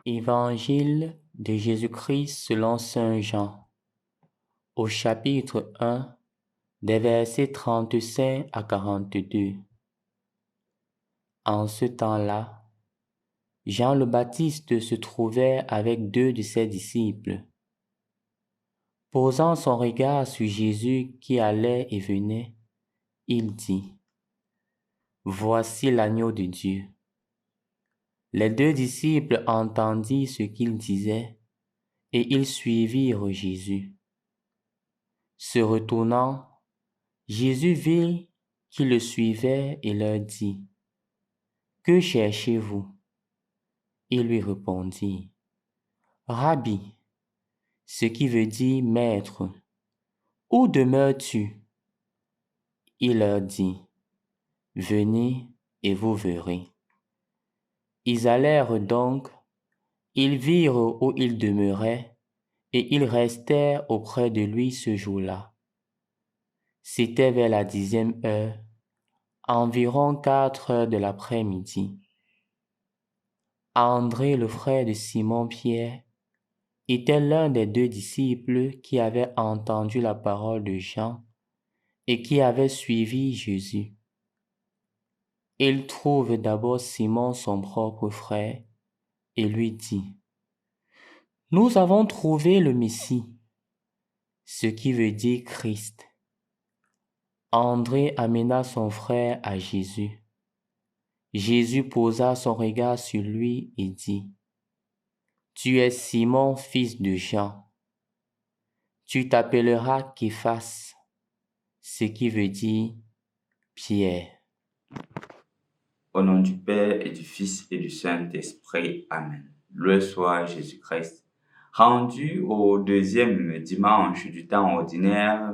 Évangile de Jésus-Christ selon saint Jean, au chapitre 1, des versets 35 à 42. En ce temps-là, Jean le Baptiste se trouvait avec 2 de ses disciples. Posant son regard sur Jésus qui allait et venait, il dit, « Voici l'agneau de Dieu. » Les 2 disciples entendirent ce qu'il disait, et ils suivirent Jésus. Se retournant, Jésus vit qu'ils le suivaient et leur dit, « Que cherchez-vous » Ils lui répondirent, « Rabbi » ce qui veut dire « Maître », « Où demeures-tu » Il leur dit, « Venez et vous verrez. » Ils allèrent donc, ils virent où il demeurait, et ils restèrent auprès de lui ce jour-là. C'était vers la 10e heure, environ 4 heures de l'après-midi. André, le frère de Simon-Pierre, était l'un des 2 disciples qui avaient entendu la parole de Jean et qui avaient suivi Jésus. Il trouve d'abord Simon, son propre frère, et lui dit, « Nous avons trouvé le Messie » ce qui veut dire Christ. André amena son frère à Jésus. Jésus posa son regard sur lui et dit, « Tu es Simon, fils de Jean. Tu t'appelleras Képhas, ce qui veut dire Pierre. » Au nom du Père et du Fils et du Saint-Esprit. Amen. Loué soit Jésus-Christ. Rendu au 2e dimanche du temps ordinaire,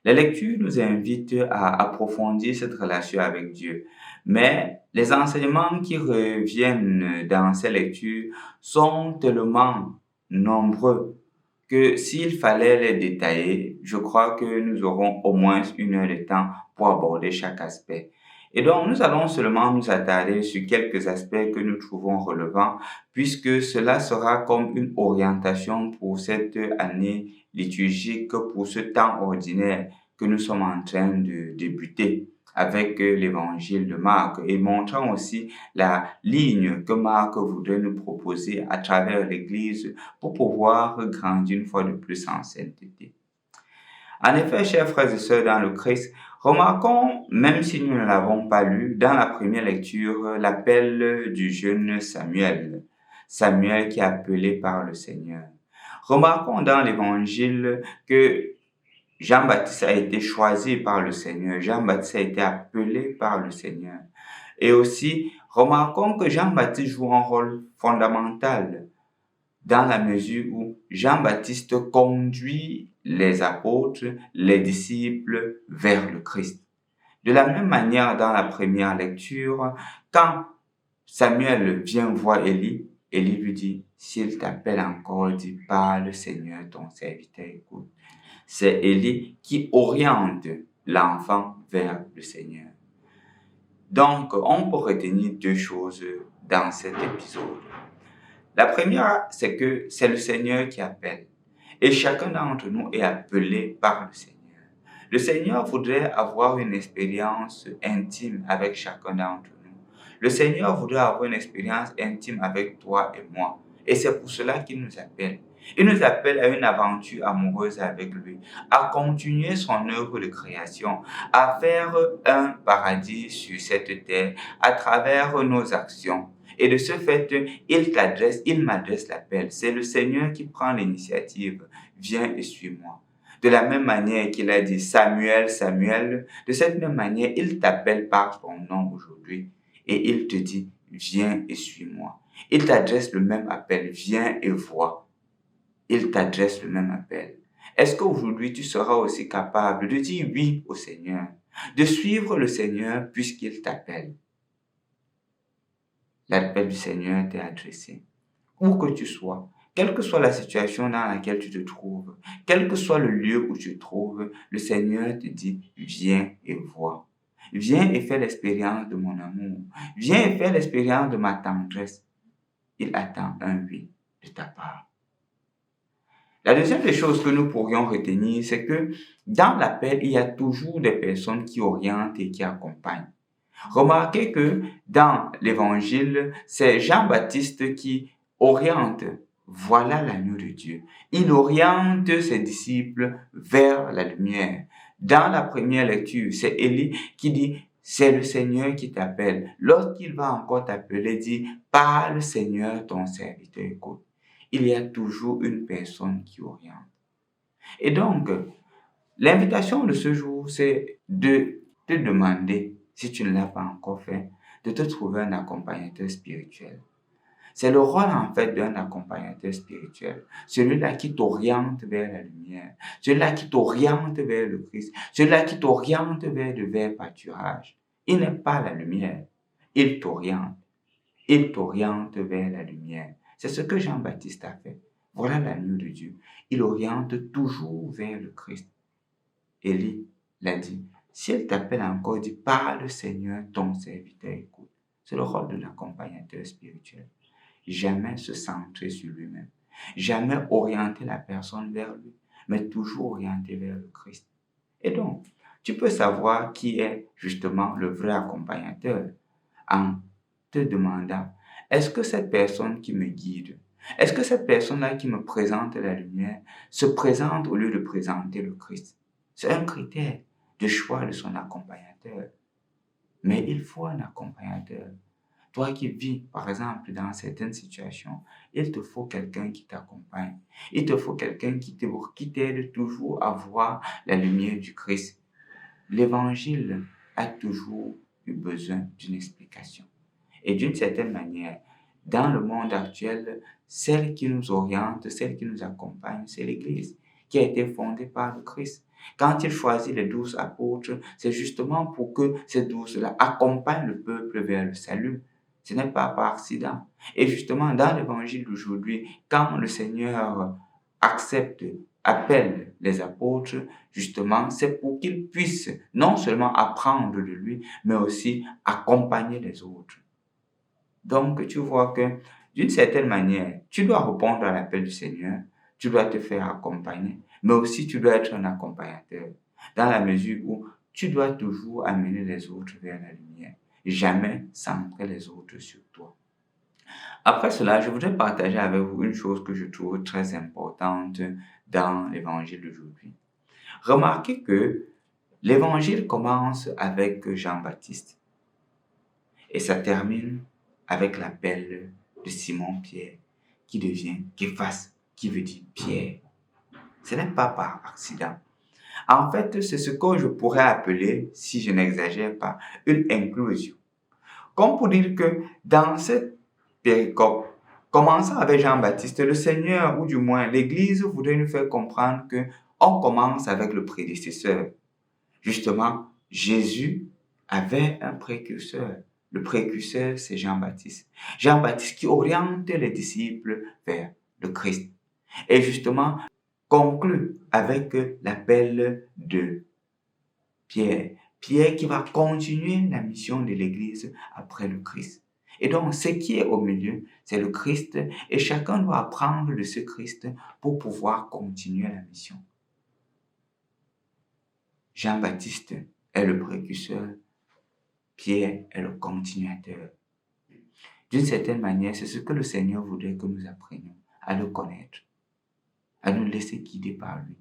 la lecture nous invite à approfondir cette relation avec Dieu. Mais les enseignements qui reviennent dans ces lectures sont tellement nombreux que s'il fallait les détailler, je crois que nous aurons au moins 1 heure de temps pour aborder chaque aspect. Et donc, nous allons seulement nous attarder sur quelques aspects que nous trouvons relevants, puisque cela sera comme une orientation pour cette année liturgique, pour ce temps ordinaire que nous sommes en train de débuter avec l'évangile de Marc, et montrant aussi la ligne que Marc voudrait nous proposer à travers l'Église pour pouvoir grandir une fois de plus en sainteté. En effet, chers frères et sœurs dans le Christ, remarquons, même si nous ne l'avons pas lu, dans la première lecture, l'appel du jeune Samuel. Samuel qui est appelé par le Seigneur. Remarquons dans l'Évangile que Jean-Baptiste a été choisi par le Seigneur. Jean-Baptiste a été appelé par le Seigneur. Et aussi, remarquons que Jean-Baptiste joue un rôle fondamental dans la mesure où Jean-Baptiste conduit les apôtres, les disciples vers le Christ. De la même manière, dans la première lecture, quand Samuel vient voir Élie, Élie lui dit, « S'il t'appelle encore, dis, parle, Seigneur, ton serviteur écoute. » C'est Élie qui oriente l'enfant vers le Seigneur. Donc, on peut retenir 2 choses dans cet épisode. La première, c'est que c'est le Seigneur qui appelle. Et chacun d'entre nous est appelé par le Seigneur. Le Seigneur voudrait avoir une expérience intime avec chacun d'entre nous. Le Seigneur voudrait avoir une expérience intime avec toi et moi. Et c'est pour cela qu'il nous appelle. Il nous appelle à une aventure amoureuse avec lui, à continuer son œuvre de création, à faire un paradis sur cette terre à travers nos actions. Et de ce fait, il m'adresse l'appel. C'est le Seigneur qui prend l'initiative. Viens et suis-moi. De la même manière qu'il a dit Samuel, Samuel, de cette même manière, il t'appelle par ton nom aujourd'hui. Et il te dit, viens et suis-moi. Il t'adresse le même appel, viens et vois. Il t'adresse le même appel. Est-ce qu'aujourd'hui, tu seras aussi capable de dire oui au Seigneur, de suivre le Seigneur puisqu'il t'appelle? L'appel du Seigneur t'est adressé. Où que tu sois, quelle que soit la situation dans laquelle tu te trouves, quel que soit le lieu où tu te trouves, le Seigneur te dit, viens et vois. Viens et fais l'expérience de mon amour. Viens et fais l'expérience de ma tendresse. Il attend un oui. La deuxième des choses que nous pourrions retenir, c'est que dans l'appel, il y a toujours des personnes qui orientent et qui accompagnent. Remarquez que dans l'évangile, c'est Jean-Baptiste qui oriente. Voilà l'agneau de Dieu. Il oriente ses disciples vers la lumière. Dans la première lecture, c'est Élie qui dit, c'est le Seigneur qui t'appelle. Lorsqu'il va encore t'appeler, dit, parle Seigneur, ton serviteur écoute. Il y a toujours une personne qui oriente. Et donc, l'invitation de ce jour, c'est de te demander, si tu ne l'as pas encore fait, de te trouver un accompagnateur spirituel. C'est le rôle en fait d'un accompagnateur spirituel. Celui-là qui t'oriente vers la lumière. Celui-là qui t'oriente vers le Christ. Celui-là qui t'oriente vers le vrai pâturage. Il n'est pas la lumière. Il t'oriente. Il t'oriente vers la lumière. C'est ce que Jean-Baptiste a fait. Voilà l'agneau de Dieu. Il oriente toujours vers le Christ. Élie l'a dit. Si elle t'appelle encore, dis, parle Seigneur, ton serviteur écoute. C'est le rôle de l'accompagnateur spirituel. Jamais se centrer sur lui-même. Jamais orienter la personne vers lui, mais toujours orienter vers le Christ. Et donc, tu peux savoir qui est justement le vrai accompagnateur en te demandant, est-ce que cette personne qui me guide, est-ce que cette personne-là qui me présente la lumière se présente au lieu de présenter le Christ? C'est un critère de choix de son accompagnateur. Mais il faut un accompagnateur. Toi qui vis, par exemple, dans certaines situations, il te faut quelqu'un qui t'accompagne. Il te faut quelqu'un qui t'aide toujours à voir la lumière du Christ. L'évangile a toujours eu besoin d'une explication. Et d'une certaine manière, dans le monde actuel, celle qui nous oriente, celle qui nous accompagne, c'est l'Église, qui a été fondée par le Christ. Quand il choisit les 12 apôtres, c'est justement pour que ces 12-là accompagnent le peuple vers le salut. Ce n'est pas par accident. Et justement, dans l'évangile d'aujourd'hui, quand le Seigneur appelle les apôtres, justement, c'est pour qu'ils puissent non seulement apprendre de lui, mais aussi accompagner les autres. Donc, tu vois que d'une certaine manière, tu dois répondre à l'appel du Seigneur, tu dois te faire accompagner, mais aussi tu dois être un accompagnateur, dans la mesure où tu dois toujours amener les autres vers la lumière, jamais centrer les autres sur toi. Après cela, je voudrais partager avec vous une chose que je trouve très importante dans l'évangile d'aujourd'hui. Remarquez que l'évangile commence avec Jean-Baptiste et ça termine avec l'appel de Simon-Pierre qui devient Képhas, qui veut dire Pierre. Ce n'est pas par accident. En fait, c'est ce que je pourrais appeler, si je n'exagère pas, une inclusion. Comme pour dire que dans cette péricope, commençant avec Jean-Baptiste, le Seigneur, ou du moins l'Église, voudrait nous faire comprendre qu'on commence avec le prédécesseur. Justement, Jésus avait un précurseur. Le précurseur, c'est Jean-Baptiste. Jean-Baptiste qui oriente les disciples vers le Christ. Et justement, conclut avec l'appel de Pierre. Pierre qui va continuer la mission de l'Église après le Christ. Et donc, ce qui est au milieu, c'est le Christ. Et chacun doit apprendre de ce Christ pour pouvoir continuer la mission. Jean-Baptiste est le précurseur. Pierre est le continuateur. D'une certaine manière, c'est ce que le Seigneur voudrait que nous apprenions, à le connaître, à nous laisser guider par lui.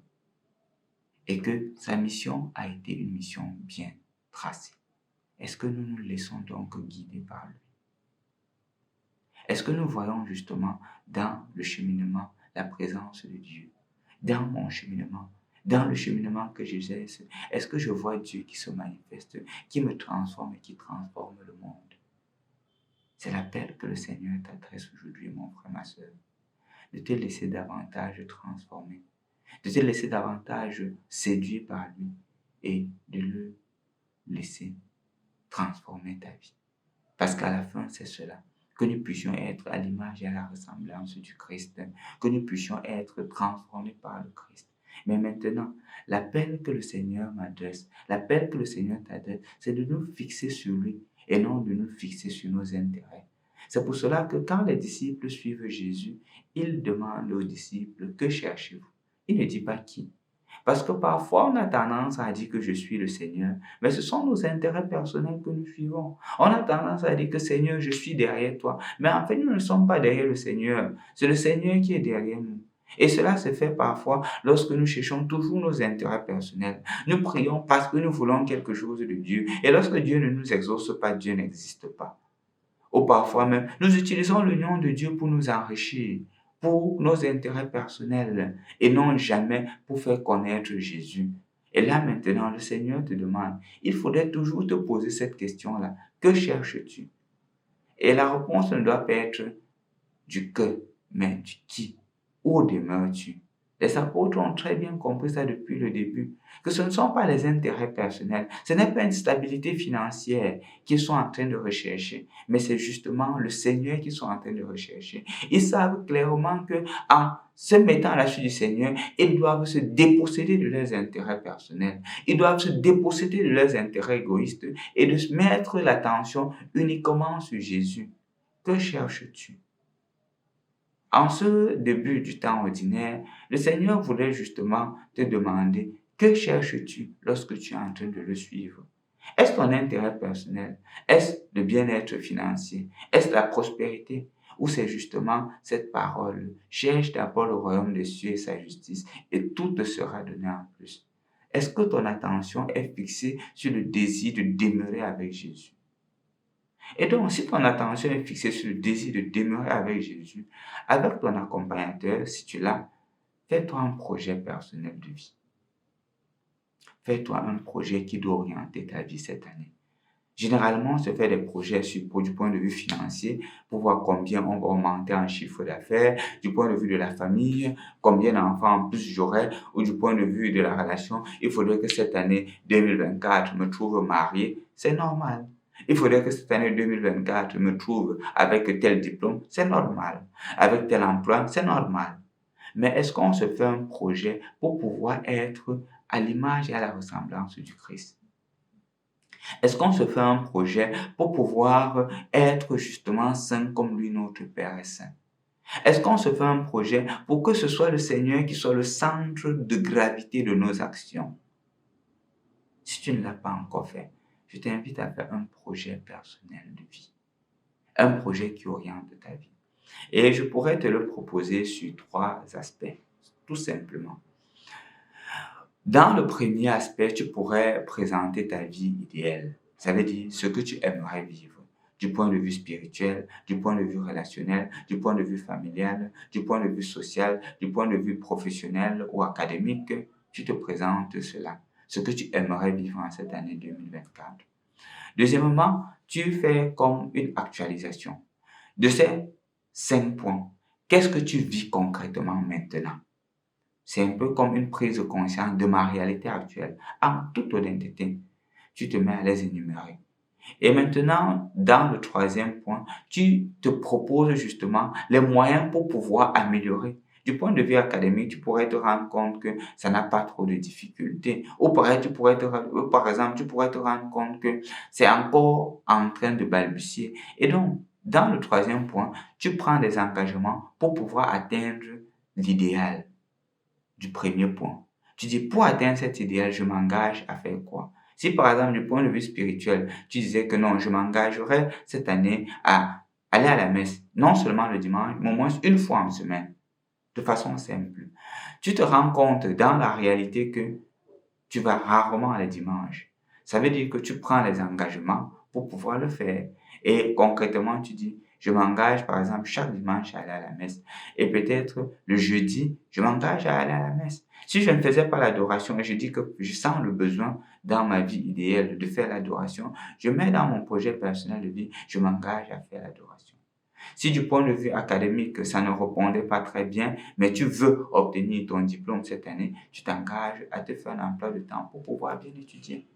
Et que sa mission a été une mission bien tracée. Est-ce que nous nous laissons donc guider par lui? Est-ce que nous voyons justement dans le cheminement la présence de Dieu? Dans mon cheminement, dans le cheminement que j'exerce, est-ce que je vois Dieu qui se manifeste, qui me transforme et qui transforme le monde? C'est l'appel que le Seigneur t'adresse aujourd'hui, mon frère, ma soeur, de te laisser davantage transformer, de te laisser davantage séduire par lui et de le laisser transformer ta vie. Parce qu'à la fin, c'est cela, que nous puissions être à l'image et à la ressemblance du Christ, que nous puissions être transformés par le Christ. Mais maintenant, l'appel que le Seigneur m'adresse, l'appel que le Seigneur t'adresse, c'est de nous fixer sur lui et non de nous fixer sur nos intérêts. C'est pour cela que quand les disciples suivent Jésus, ils demandent aux disciples, que cherchez-vous? Il ne dit pas qui. Parce que parfois, on a tendance à dire que je suis le Seigneur, mais ce sont nos intérêts personnels que nous suivons. On a tendance à dire que Seigneur, je suis derrière toi. Mais en fait, nous ne sommes pas derrière le Seigneur. C'est le Seigneur qui est derrière nous. Et cela se fait parfois lorsque nous cherchons toujours nos intérêts personnels. Nous prions parce que nous voulons quelque chose de Dieu. Et lorsque Dieu ne nous exauce pas, Dieu n'existe pas. Ou parfois même, nous utilisons le nom de Dieu pour nous enrichir, pour nos intérêts personnels, et non jamais pour faire connaître Jésus. Et là maintenant, le Seigneur te demande, il faudrait toujours te poser cette question-là. Que cherches-tu? Et la réponse ne doit pas être du que, mais du qui. Où demeures-tu? Les apôtres ont très bien compris ça depuis le début, que ce ne sont pas les intérêts personnels, ce n'est pas une stabilité financière qu'ils sont en train de rechercher, mais c'est justement le Seigneur qu'ils sont en train de rechercher. Ils savent clairement que en se mettant à la suite du Seigneur, ils doivent se déposséder de leurs intérêts personnels, ils doivent se déposséder de leurs intérêts égoïstes et de mettre l'attention uniquement sur Jésus. Que cherches-tu? En ce début du temps ordinaire, le Seigneur voulait justement te demander que cherches-tu lorsque tu es en train de le suivre? Est-ce ton intérêt personnel? Est-ce le bien-être financier? Est-ce la prospérité? Ou c'est justement cette parole? Cherche d'abord le royaume des cieux et sa justice et tout te sera donné en plus. Est-ce que ton attention est fixée sur le désir de demeurer avec Jésus? Et donc, si ton attention est fixée sur le désir de demeurer avec Jésus, avec ton accompagnateur, si tu l'as, fais-toi un projet personnel de vie. Fais-toi un projet qui doit orienter ta vie cette année. Généralement, on se fait des projets du point de vue financier pour voir combien on va augmenter en chiffre d'affaires, du point de vue de la famille, combien d'enfants en plus j'aurai, ou du point de vue de la relation. Il faudrait que cette année 2024 me trouve marié. C'est normal. Il faudrait que cette année 2024 me trouve avec tel diplôme. C'est normal. Avec tel emploi. C'est normal. Mais est-ce qu'on se fait un projet pour pouvoir être à l'image et à la ressemblance du Christ? Est-ce qu'on se fait un projet pour pouvoir être justement saint comme lui, notre Père est saint? Est-ce qu'on se fait un projet pour que ce soit le Seigneur qui soit le centre de gravité de nos actions? Si tu ne l'as pas encore fait, je t'invite à faire un projet personnel de vie. Un projet qui oriente ta vie. Et je pourrais te le proposer sur 3 aspects, tout simplement. Dans le premier aspect, tu pourrais présenter ta vie idéale. Ça veut dire ce que tu aimerais vivre, du point de vue spirituel, du point de vue relationnel, du point de vue familial, du point de vue social, du point de vue professionnel ou académique. Tu te présentes cela, ce que tu aimerais vivre en cette année 2024. Deuxièmement, tu fais comme une actualisation de ces 5 points. Qu'est-ce que tu vis concrètement maintenant? C'est un peu comme une prise de conscience de ma réalité actuelle. En toute honnêteté, tu te mets à les énumérer. Et maintenant, dans le 3e point, tu te proposes justement les moyens pour pouvoir améliorer. Du point de vue académique, tu pourrais te rendre compte que ça n'a pas trop de difficultés. Ou par exemple, tu pourrais te rendre compte que c'est encore en train de balbutier. Et donc, dans le 3e point, tu prends des engagements pour pouvoir atteindre l'idéal du premier point. Tu dis, pour atteindre cet idéal, je m'engage à faire quoi? Si par exemple, du point de vue spirituel, tu disais que non, je m'engagerai cette année à aller à la messe, non seulement le dimanche, mais au moins une fois en semaine, de façon simple. Tu te rends compte dans la réalité que tu vas rarement le dimanche. Ça veut dire que tu prends les engagements pour pouvoir le faire. Et concrètement, tu dis, je m'engage par exemple chaque dimanche à aller à la messe. Et peut-être le jeudi, je m'engage à aller à la messe. Si je ne faisais pas l'adoration et je dis que je sens le besoin dans ma vie idéale de faire l'adoration, je mets dans mon projet personnel de vie, je m'engage à faire l'adoration. Si du point de vue académique, ça ne répondait pas très bien, mais tu veux obtenir ton diplôme cette année, tu t'engages à te faire un emploi de temps pour pouvoir bien étudier.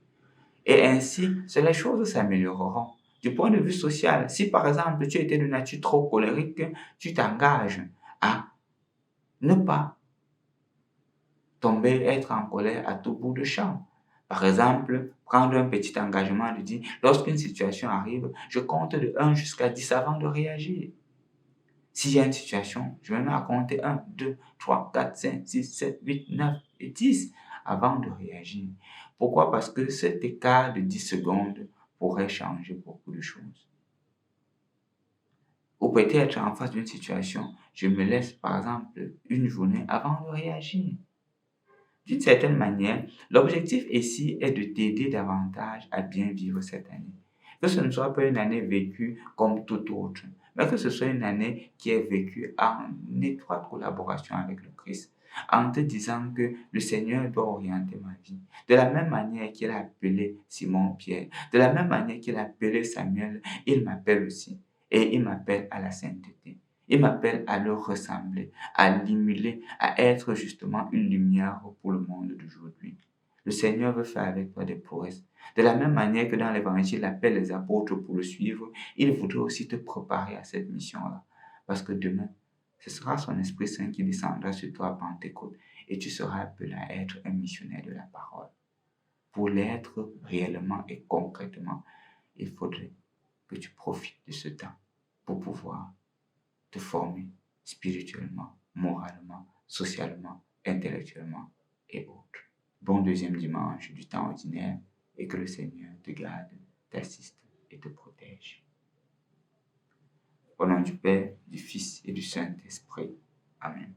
Et ainsi, les choses s'amélioreront. Du point de vue social, si par exemple tu étais de nature trop colérique, tu t'engages à ne pas tomber, être en colère à tout bout de champ. Par exemple, prendre un petit engagement de dire, lorsqu'une situation arrive, je compte de 1 jusqu'à 10 avant de réagir. S'il y a une situation, je me mets à compter 1, 2, 3, 4, 5, 6, 7, 8, 9 et 10 avant de réagir. Pourquoi? Parce que cet écart de 10 secondes pourrait changer beaucoup de choses. Ou peut-être en face d'une situation, je me laisse par exemple une journée avant de réagir. D'une certaine manière, l'objectif ici est de t'aider davantage à bien vivre cette année. Que ce ne soit pas une année vécue comme toute autre, mais que ce soit une année qui est vécue en étroite collaboration avec le Christ, en te disant que le Seigneur doit orienter ma vie. De la même manière qu'il a appelé Simon-Pierre, de la même manière qu'il a appelé Samuel, il m'appelle aussi. Et il m'appelle à la sainteté. Il m'appelle à le ressembler, à l'imiter, à être justement une lumière pour le monde d'aujourd'hui. Le Seigneur veut faire avec toi des prouesses. De la même manière que dans l'Évangile, il appelle les apôtres pour le suivre, il voudrait aussi te préparer à cette mission-là. Parce que demain, ce sera son Esprit Saint qui descendra sur toi à Pentecôte et tu seras appelé à être un missionnaire de la parole. Pour l'être réellement et concrètement, il faudrait que tu profites de ce temps pour pouvoir te former spirituellement, moralement, socialement, intellectuellement et autres. Bon deuxième dimanche du temps ordinaire et que le Seigneur te garde, t'assiste et te protège. Au nom du Père, du Fils et du Saint-Esprit. Amen.